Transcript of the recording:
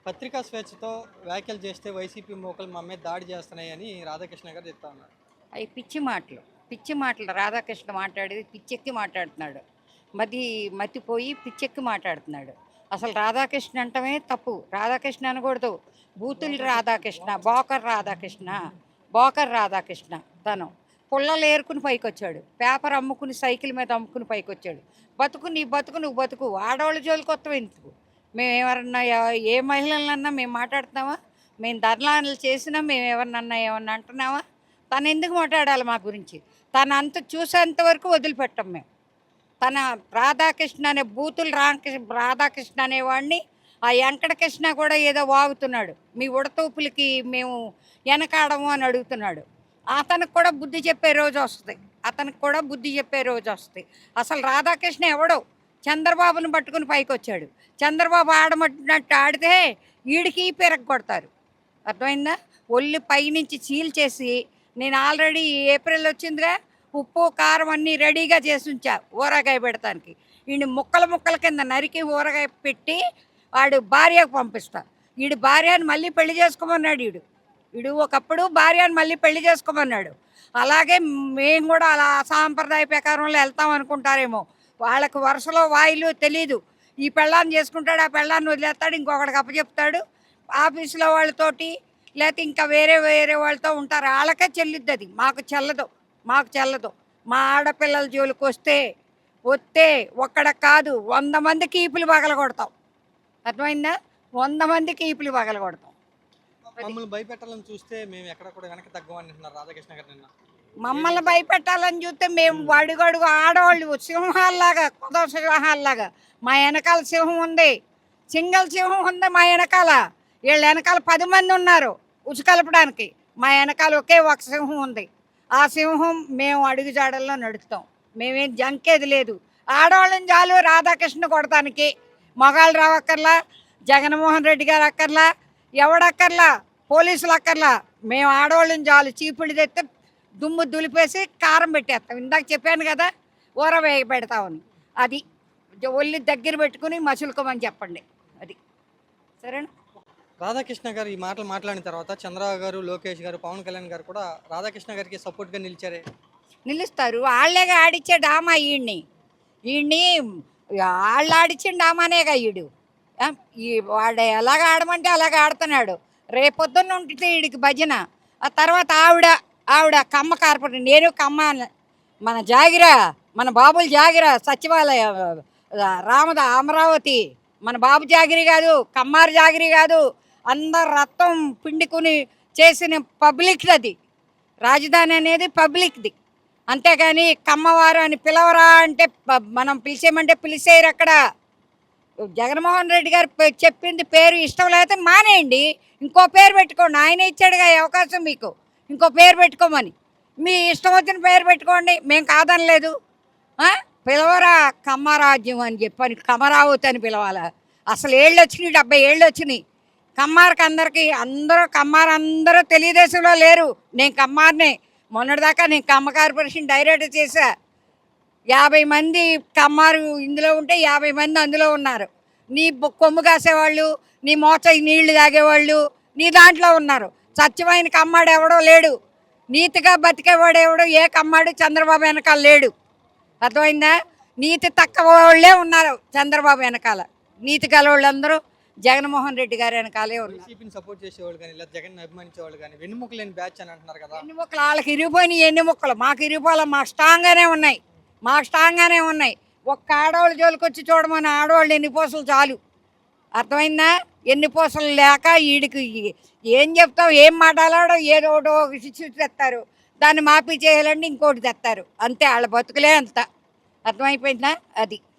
పత్రికా స్వేచ్ఛతో వ్యాఖ్యలు చేస్తే వైసీపీ మోకలు మా మీద దాడి చేస్తున్నాయని రాధాకృష్ణ గారు చెప్తా ఉన్నారు. అవి పిచ్చి మాటలు. పిచ్చి మాటలు రాధాకృష్ణ మాట్లాడేది పిచ్చెక్కి మాట్లాడుతున్నాడు. మతిపోయి పిచ్చెక్కి మాట్లాడుతున్నాడు. అసలు రాధాకృష్ణ అంటమే తప్పు. రాధాకృష్ణ అనకూడదు. బూతులు రాధాకృష్ణ, బోకర్ రాధాకృష్ణ తను పుల్లలు ఏరుకుని పైకొచ్చాడు. పేపర్ అమ్ముకుని సైకిల్ మీద అమ్ముకుని పైకొచ్చాడు. నీ బతుకు నువ్వు బతుకు. ఆడవాళ్ళ జోలికి కొత్త ఎందుకు? మేము ఎవరన్నా ఏ మహిళలన్నా మేము మాట్లాడుతున్నామా? మేము ధర్నాలు చేసినా మేము ఎవరినన్నా ఏమన్నా అంటున్నామా? తను ఎందుకు మాట్లాడాలి మా గురించి? తను అంత చూసేంత వరకు వదిలిపెట్టాం మేము. తన రాధాకృష్ణ అనే బూతులు రాధాకృష్ణ అనేవాడిని ఆ వెంకటకృష్ణ కూడా ఏదో వాగుతున్నాడు. మీ ఉడతూపులకి మేము వెనకాడము అని అడుగుతున్నాడు. అతనికి కూడా బుద్ధి చెప్పే రోజు వస్తుంది. అసలు రాధాకృష్ణ ఎవడో చంద్రబాబును పట్టుకుని పైకి వచ్చాడు. చంద్రబాబు ఆడమట్టినట్టు ఆడితే వీడికి కొడతారు. అర్థమైందా? ఒళ్ళు పైనుంచి చీల్చేసి నేను ఆల్రెడీ ఏప్రిల్ వచ్చిందిగా, ఉప్పు కారం అన్నీ రెడీగా చేసి ఉంచా ఊరగాయ పెడతానికి. వీడిని ముక్కల కింద నరికి ఊరగాయ పెట్టి వాడు భార్యకు పంపిస్తా. వీడు భార్యను మళ్ళీ పెళ్లి చేసుకోమన్నాడు. వీడు ఒకప్పుడు భార్యను మళ్ళీ పెళ్లి చేసుకోమన్నాడు. అలాగే మేము కూడా అలా సాంప్రదాయ ప్రకారంలో వెళ్తాం అనుకుంటారేమో. వాళ్ళకు వరుసలో వాయిలు తెలీదు. ఈ పెళ్ళాన్ని చేసుకుంటాడు, ఆ పెళ్ళాన్ని వదిలేస్తాడు, ఇంకొకటికి అప్పచెప్తాడు. ఆఫీసులో వాళ్ళతోటి లేకపోతే ఇంకా వేరే వాళ్ళతో ఉంటారు. వాళ్ళకే చెల్లిద్ది అది. మాకు చెల్లదు. మా ఆడపిల్లల జోలికి వస్తే ఒక్కడ కాదు 100 మందికి ఈపులు పగలగొడతాం. అర్థమైందా? 100 మందికి ఈపులు పగలగొడతాం. మమ్మల్ని భయపెట్టాలని చూస్తే మేము ఎక్కడ కూడా వెనక తగ్గమని అంటున్నారు రాధాకృష్ణ గారు. నిన్న మమ్మల్ని భయపెట్టాలని చూస్తే మేము అడుగడుగు ఆడవాళ్ళు సింహాల్లాగా, కుదవ సింహాల్లాగా మా వెనకాల సింహం ఉంది. సింగల్ సింహం ఉంది మా వెనకాల. వీళ్ళ వెనకాల 10 మంది ఉన్నారు ఉసుకలపడానికి. మా వెనకాల ఒకే ఒక సింహం ఉంది. ఆ సింహం మేము అడుగు జాడల్లో నడుస్తాం. మేమేం జంకేది లేదు. ఆడవాళ్ళని చాలు రాధాకృష్ణ కొడతానికి. మగాళ్ళు రావక్కర్లా, జగన్మోహన్ రెడ్డి గారు అక్కర్లా, ఎవడక్కర్లా, పోలీసులు అక్కర్లా. మేము ఆడవాళ్ళని చాలు. చీపుడు తెస్తే దుమ్ము దులిపేసి కారం పెట్టేస్తాం. ఇందాక చెప్పాను కదా, ఊర వేయ పెడతామని. అది ఒళ్ళు దగ్గర పెట్టుకుని మసులుకోమని చెప్పండి. అది సరేనా? రాధాకృష్ణ గారు ఈ మాటలు మాట్లాడిన తర్వాత చంద్రబాబు గారు, లోకేష్ గారు, పవన్ కళ్యాణ్ గారు కూడా రాధాకృష్ణ గారికి సపోర్ట్గా నిలిచారే. నిలుస్తారు. వాళ్ళేగా ఆడిచ్చే డామా వీడిని వాళ్ళు ఆడిచ్చిన డామానేగా వీడు. వాడు ఎలాగ ఆడమంటే అలాగ ఆడుతున్నాడు. రేపొద్దున్న ఉంటుంది వీడికి భజన. ఆ తర్వాత ఆవిడ కమ్మ కార్పొరేటర్, నేను కమ్మ, మన జాగిరా, మన బాబుల జాగిరా, సచివాలయ అమరావతి మన బాబు జాగిరి కాదు, కమ్మారు జాగిరి కాదు. అందరు రక్తం పిండుకుని చేసిన పబ్లిక్ది అది. రాజధాని అనేది పబ్లిక్ది. అంతేగాని కమ్మవారు అని పిలవరా అంటే మనం పిలిచేయమంటే పిలిచేయరు. అక్కడ జగన్మోహన్ రెడ్డి గారు చెప్పింది పేరు ఇష్టం లేకపోతే మానేయండి, ఇంకో పేరు పెట్టుకోండి. ఆయన ఇచ్చాడుగా అవకాశం మీకు ఇంకో పేరు పెట్టుకోమని. మీ ఇష్టం వచ్చిన పేరు పెట్టుకోండి, మేము కాదనలేదు. పిలవరా కమ్మరాజ్యం అని చెప్పని కమరావతి అని పిలవాలా? అసలు ఏళ్ళు వచ్చినాయి, 70 ఏళ్ళు వచ్చినాయి కమ్మారికి. అందరూ తెలుగుదేశంలో లేరు. నేను కమ్మారినే. మొన్నటిదాకా నేను కమ్మ కార్పొరేషన్ డైరెక్టర్ చేశా. 50 మంది కమ్మారు ఇందులో ఉంటే 50 మంది అందులో ఉన్నారు. నీ కొమ్ము కాసేవాళ్ళు, నీ మోచ నీళ్లు తాగేవాళ్ళు నీ దాంట్లో ఉన్నారు. సత్యమైన కమ్మాడు ఎవడో లేడు. నీతిగా బతికేవాడు ఎవడో ఏ కమ్మాడు చంద్రబాబు వెనకాల లేడు. అర్థమైందా? నీతి తక్కువ వాళ్ళే ఉన్నారు చంద్రబాబు వెనకాల. నీతి గలవాళ్ళందరూ జగన్మోహన్ రెడ్డి గారి వెనకాలే ఉన్నారు. వైసీపీని సపోర్ట్ చేసేవాళ్ళు కానీ, లేదా జగన్ అభిమానించేవాళ్ళు కానీ వెన్నుముక లేని బ్యాచ్ అని అంటున్నారు కదా. ఎన్నిముక్కలు వాళ్ళకి ఇరిగిపోయినాయి. ఎన్నిముక్కలు మాకు ఇరిగిపోలే. మాకు స్ట్రాంగ్గానే ఉన్నాయి. ఒక్క ఆడవాళ్ళ జోలికి వచ్చి చూడమని ఆడవాళ్ళు ఎన్ని పూసలు చాలు. అర్థమైందా? ఎన్ని పూసలు లేక వీడికి ఏం చెప్తావు, ఏం మాట్లాడాడో ఏదో ఒకటి శిక్ష తెస్తారు. దాన్ని మాఫీ చేయాలంటే ఇంకోటి తెస్తారు. అంతే, వాళ్ళ బతుకులే అంత. అర్థమైపోయిందా? అది